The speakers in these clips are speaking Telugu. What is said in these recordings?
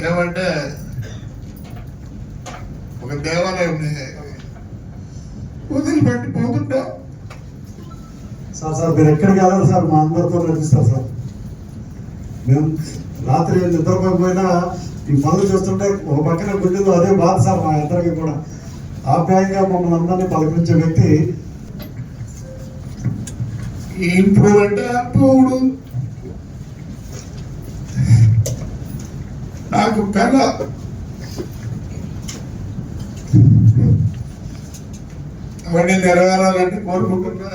ఏమంటే ఒక దేవాలయం వదిలిపెట్టి పోతుంటా సార్ మీరు ఎక్కడికి వెళ్ళాలి సార్, మా అందరితో నడిపిస్తారు సార్. మేము రాత్రి నిద్రపోయినా ఈ పనులు చూస్తుంటే ఒక పక్కన గుడ్డిలో అదే బాధ సార్ మా అందరికీ కూడా. ఆప్యాయంగా మమ్మల్ని అందరినీ పలకరించే వ్యక్తి ఇప్పుడు అంటే అప్పుడు నాకు కళ అవన్నీ నెరవేరాలంటే కోరుకుంటున్నా.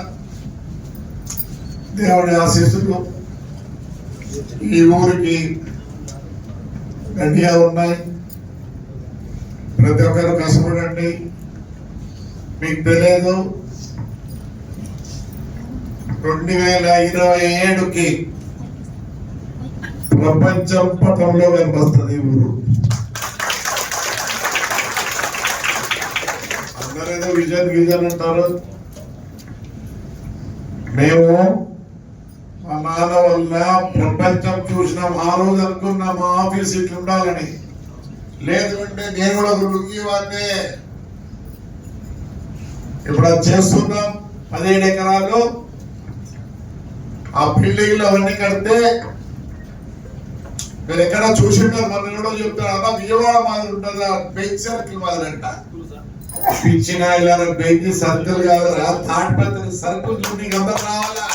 దేవుడి ఆశీస్సులు ఈ ఊరికి గట్టిగా ఉన్నాయి. ప్రతి ఒక్కరు కష్టపడండి. మీకు తెలియదు 2027కి ప్రపంచం పటంలో కనిపిస్తుంది ఈ ఊరు. అందరేదో విజన్ అంటారు. మేము మా నాన్న వల్ల ప్రపంచం చూసినాం. ఆ రోజు అనుకున్నా మా ఆఫీస్ ఇట్లా ఉండాలని. లేదు అంటే నేను కూడా లుంగి వాడినే. ఇప్పుడు అది చేస్తున్నాం. 17 ఎకరాలు ఆ బిల్డింగ్లు అవన్నీ కడితే మీరు ఎక్కడ చూసింటారు. మన కూడా చెప్తారు అలా విజయవాడ మాదిరి ఉంటుంది. బెంచ్ సర్కిల్ మాదిరి అంట. పిచ్చిన ఇలా బెంచ్ సర్కిల్ కాదు, తాటిపత్రి సర్కిల్ నీకు అందరు రావాలా.